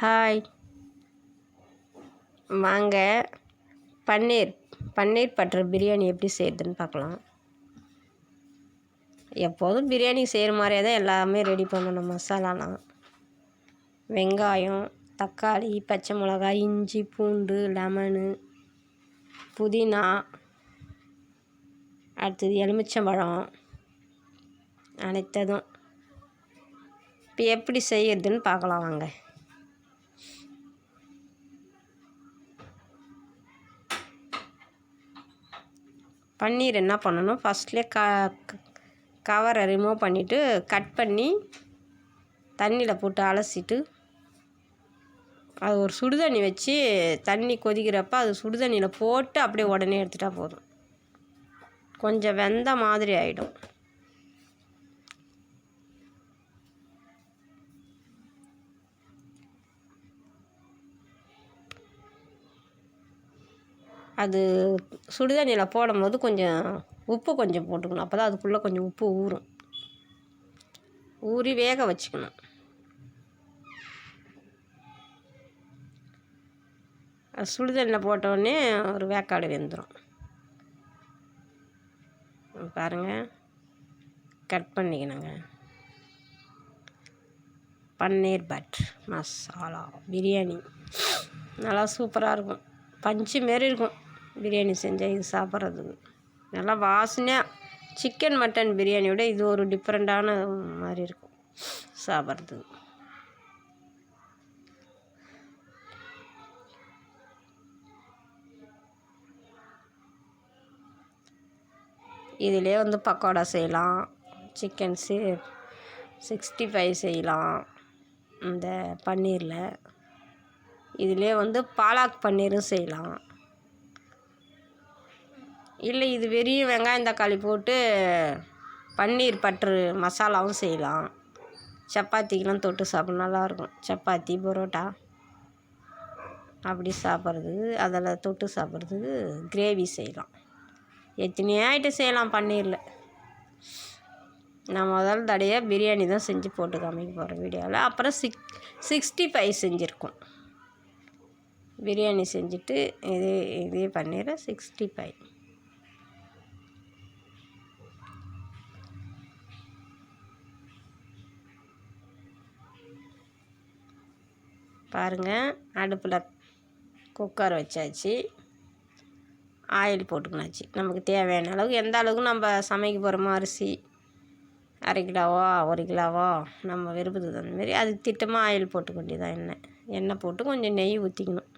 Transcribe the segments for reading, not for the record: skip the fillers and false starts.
Hi, வாங்க. Paneer paneer butter biryani எப்படி செய்கிறதுன்னு பார்க்கலாம். எப்போதும் பிரியாணி செய்கிற மாதிரியே தான் எல்லாமே ரெடி பண்ணணும். மசாலாலாம் வெங்காயம், தக்காளி, பச்சை மிளகாய், இஞ்சி, பூண்டு, லெமனு, புதினா, அடுத்தது எலுமிச்சம்பழம், அனைத்ததும் இப்போ எப்படி செய்கிறதுன்னு பார்க்கலாம் வாங்க. பன்னீர் என்ன பண்ணணும், ஃபஸ்ட்லேயே கவரை ரிமூவ் பண்ணிவிட்டு கட் பண்ணி தண்ணியில் போட்டு அலசிட்டு அது ஒரு சுடுதண்ணி வச்சு தண்ணி கொதிக்கிறப்ப அது சுடுதண்ணியில் போட்டு அப்படியே உடனே எடுத்துட்டால் போதும். கொஞ்சம் வெந்த மாதிரி ஆகிடும். அது சுடுதண்ணியில் போடும்போது கொஞ்சம் உப்பு கொஞ்சம் போட்டுக்கணும். அப்போ தான் அதுக்குள்ளே கொஞ்சம் உப்பு ஊறும். ஊறி வேக வச்சுக்கணும். சுடுதண்ணியில் போட்டோடனே ஒரு வேக்காடு வெந்துடும். பாருங்கள், கட் பண்ணிக்கணுங்க. பன்னீர் பட்டர் மசாலா பிரியாணி நல்லா சூப்பராக இருக்கும். பஞ்சு மாரி இருக்கும் பிரியாணி செஞ்சால் இது சாப்பிட்றதுக்கு. நல்லா வாசனையாக சிக்கன் மட்டன் பிரியாணியோட இது ஒரு டிஃப்ரெண்ட்டான மாதிரி இருக்கும் சாப்பிட்றதுக்கு. இதிலே பக்கோடா செய்யலாம், சிக்கன் 65 செய்யலாம். இந்த பன்னீரில் இதிலே பாலாக் பன்னீரும் செய்யலாம். இல்லை, இது வெறும் வெங்காயம் தக்காளி போட்டு பன்னீர் பட்டர் மசாலாவும் செய்யலாம். சப்பாத்திக்கெலாம் தொட்டு சாப்பிட நல்லாயிருக்கும். சப்பாத்தி, பரோட்டா அப்படி சாப்பிட்றதுக்கு, அதில் தொட்டு சாப்பிட்றதுக்கு கிரேவி செய்யலாம். எத்தனையோ ஐட்டம் செய்யலாம் பன்னீரில். நான் முதல் தடையாக பிரியாணி தான் செஞ்சு போட்டு காமிக்க போகிறேன் வீடியோவில். அப்புறம் 65 செஞ்சுருக்கோம். பிரியாணி செஞ்சுட்டு இதே பன்னீரை 65. பாருங்கள், அடுப்பில் குக்கர் வச்சாச்சு, ஆயில் போட்டுக்கணாச்சு. நமக்கு தேவையான அளவுக்கு, எந்த அளவுக்கு நம்ம சமைக்க போகிறோமோ, அரிசி 1/2 கிலோவோ 1 கிலோவோ நம்ம விருப்பத்துக்கு தகுந்த மாரி அதுக்கு திட்டமாக ஆயில் போட்டுக்க வேண்டியதான். எண்ணெய் போட்டு கொஞ்சம் நெய் ஊற்றிக்கணும்.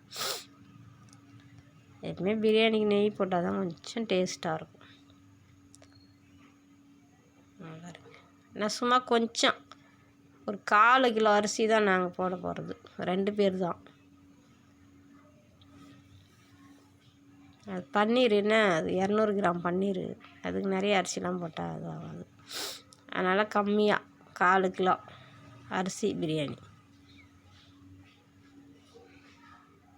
எப்பவுமே பிரியாணிக்கு நெய் போட்டால் தான் கொஞ்சம் டேஸ்ட்டாக இருக்கும். நான் சும்மா கொஞ்சம் ஒரு 1/4 கிலோ அரிசி தான் நாங்கள் போட போகிறது. 2 பேர் தான். அது பன்னீர் அது 200 கிராம் பன்னீர். அதுக்கு நிறைய அரிசிலாம் போட்டால் அது ஆகாது. அதனால் கம்மியாக 1/4 கிலோ அரிசி பிரியாணி.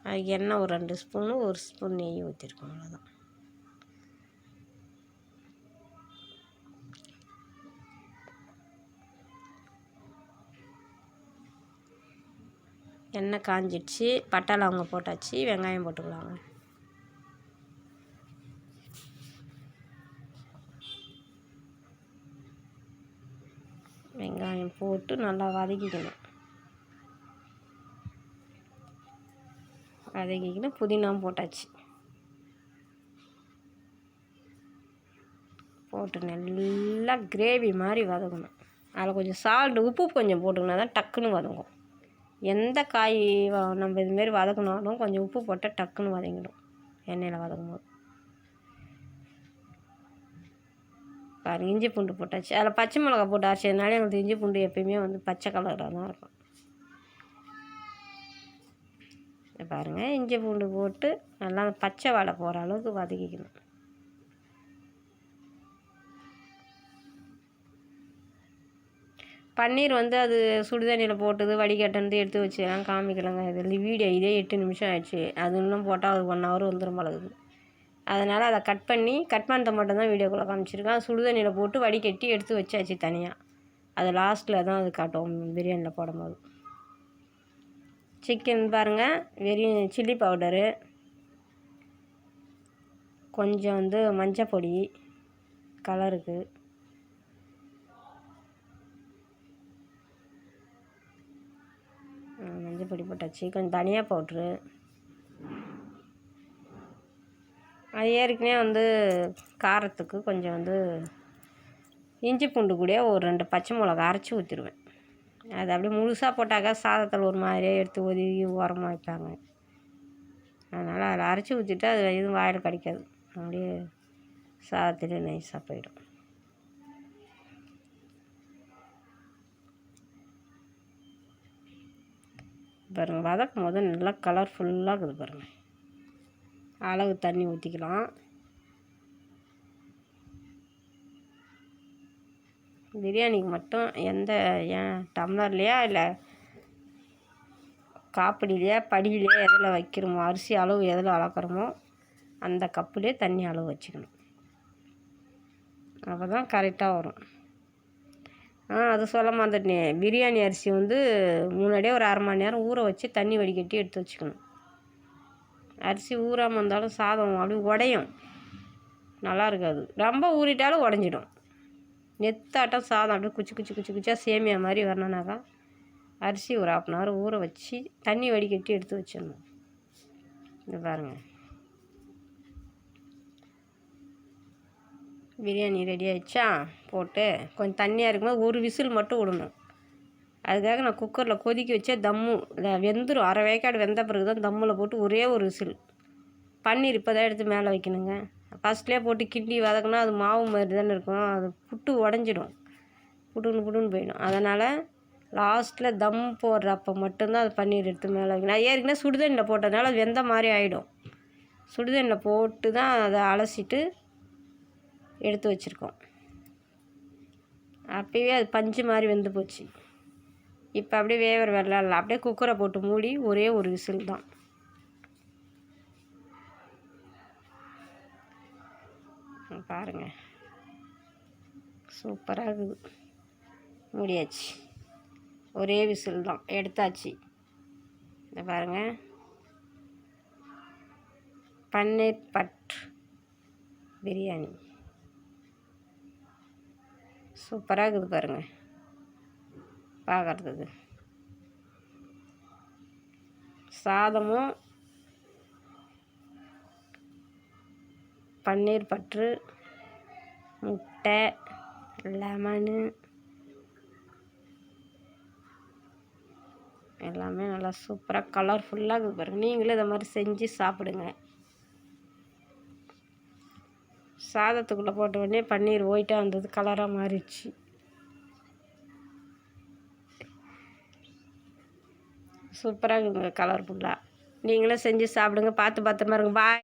அதுக்கு எண்ணெய் ஒரு 2 ஸ்பூனு, 1 ஸ்பூன் நெய் ஊற்றிருக்கோம். அவ்வளோதான். எண்ணெய் காஞ்சிடுச்சு, பட்டை லவங்கம் போட்டாச்சு, வெங்காயம் போட்டுக்கலாங்க. வெங்காயம் போட்டு நல்லா வதக்கிக்கணும். புதினாவும் போட்டாச்சு. போட்டு நல்லா கிரேவி மாதிரி வதக்கணும். அதில் கொஞ்சம் சால்ட்டு, உப்பு கொஞ்சம் போட்டுக்கினா தான் டக்குன்னு வதங்கும். எந்த காய் நம்ம இதுமாரி வதக்கினாலும் கொஞ்சம் உப்பு போட்டால் டக்குன்னு வதங்கிடும் எண்ணெயில் வதக்கும் போது. பாருங்கள், இஞ்சி பூண்டு போட்டாச்சு. அதில் பச்சை மிளகா போட்டு அரைச்சதுனால எங்களுக்கு இஞ்சி பூண்டு எப்பயுமே பச்சை கலராக தான் இருக்கும். பாருங்கள், இஞ்சி பூண்டு போட்டு நல்லா பச்சை வாடை போகிற அளவுக்கு வதக்கிக்கணும். பன்னீர் அது சுடுதண்ணியில் போட்டது வடிகட்டினது எடுத்து வச்சுலாம் காமிக்கலாங்க. இதில் வீடியோ இதே 8 நிமிஷம் ஆயிடுச்சு. அது இன்னும் போட்டால் அது 1 ஹவர் வந்துடும் பழகுது. அதனால் அதை கட் பண்ணதை மட்டும்தான் வீடியோக்குள்ளே காமிச்சிருக்கேன். அது சுடுதண்ணியில் போட்டு வடிகட்டி எடுத்து வச்சாச்சு தனியாக. அது லாஸ்ட்டில் தான் அது காட்டும் பிரியாணியில் போடும்போது. சிக்கன் பாருங்கள், வெறும் சில்லி பவுடரு, கொஞ்சம் வந்து மஞ்சள் பொடி கலருக்கு, மஞ்சள் பொடி போட்டாச்சு, கொஞ்சம் தனியா பவுட்ரு, அது ஏற்கனவே வந்து காரத்துக்கு கொஞ்சம் வந்து இஞ்சி பூண்டு கூட ஒரு 2 பச்சை மிளகா அரைச்சி ஊற்றிடுவேன். அது அப்படியே முழுசாக போட்டாக்கா சாதத்தில் ஒரு மாதிரியே எடுத்து ஒதுக்கி ஓரமாக வைப்பாங்க. அதனால் அதில் அரைச்சி ஊற்றிட்டு அது எதுவும் வாயில் கிடைக்காது, அப்படியே சாதத்திலே நைஸாக போயிடும். பாருங்கள், வதக்கும் போது நல்லா கலர்ஃபுல்லாக இருக்குது பாருங்கள். அளவு தண்ணி ஊற்றிக்கலாம். பிரியாணிக்கு மட்டும் எந்த டம்ளர்லையா இல்லை காப்படிலையா படியிலையா எதில் வைக்கிறோமோ, அரிசி அளவு எதில் அளக்கிறோமோ அந்த கப்புலேயே தண்ணி அளவு வச்சுக்கணும். அப்போ தான் கரெக்டாக வரும். அது சொல்ல மறந்துட்டேனே, பிரியாணி அரிசி வந்து முன்னாடியே ஒரு 1/2 மணி நேரம் ஊற வச்சு தண்ணி வடிகட்டி எடுத்து வச்சுக்கணும். அரிசி ஊறாமல் இருந்தாலும் சாதம் அப்படியே உடையும், நல்லா இருக்காது. ரொம்ப ஊறிட்டாலும் உடஞ்சிடும். நெத்தாட்டம் சாதம் அப்படியே குச்சி குச்சி குச்சி குச்சியாக சேமியா மாதிரி வரணுனாக்கா அரிசி ஒரு 1/2 hour ஊற வச்சு தண்ணி வடிகட்டி எடுத்து வச்சிடணும். இது பாருங்கள், பிரியாணி ரெடி ஆகிடுச்சா. போட்டு கொஞ்சம் தண்ணியாக இருக்கும்போது ஒரு விசில் மட்டும் விடணும். அதுக்காக நான் குக்கரில் கொதிக்க வச்சே தம்மு வெந்துடும். 1/2 வேக்காடு வெந்த பிறகு தான் தம்மில் போட்டு ஒரே ஒரு விசில். பன்னீர் இப்போ தான் எடுத்து மேலே வைக்கணுங்க. ஃபஸ்ட்லேயே போட்டு கிண்டி வதக்குனா அது மாவு மாதிரி தானே இருக்கும், அது புட்டு உடஞ்சிடும், புட்டுன்னு போயிடும். அதனால் லாஸ்ட்டில் தம் போடுறப்போ மட்டும்தான் அது பன்னீர் எடுத்து மேலே வைக்கணும். நான் ஏற்கனவே சுடுதண்ணியில் போட்டதுனால அது வெந்த மாதிரி ஆகிடும். சுடுதண்ணியில் போட்டு தான் அதை அலசிட்டு எடுத்து வச்சுருக்கோம். அப்போயே அது பஞ்சு மாதிரி வெந்து போச்சு. இப்போ அப்படியே வேகிற வெள்ளம் இல்லை, அப்படியே குக்கரை போட்டு மூடி ஒரே ஒரு விசில் தான். பாருங்கள், சூப்பராக இருக்குது. மூடியாச்சு, ஒரே விசில் தான், எடுத்தாச்சு. இந்த பாருங்கள், பன்னீர் பட் பிரியாணி சூப்பராக இருக்குது பாருங்கள் பார்க்குறதுக்கு. சாதமும் பன்னீர் பட்ரு, முட்டை, லெமனு எல்லாமே நல்லா சூப்பராக கலர்ஃபுல்லாக இருக்குது பாருங்கள். நீங்களும் இதை மாதிரி செஞ்சு சாப்பிடுங்க. சாதத்துக்குள்ளே போட்ட உடனே பன்னீர் ஒயிட்டாக இருந்தது, கலராக மாறிடுச்சு. சூப்பராக இருக்குதுங்க கலர்ஃபுல்லாக. நீங்களும் செஞ்சு சாப்பிடுங்க. பார்த்து பத்திரமா இருங்க. பாய்.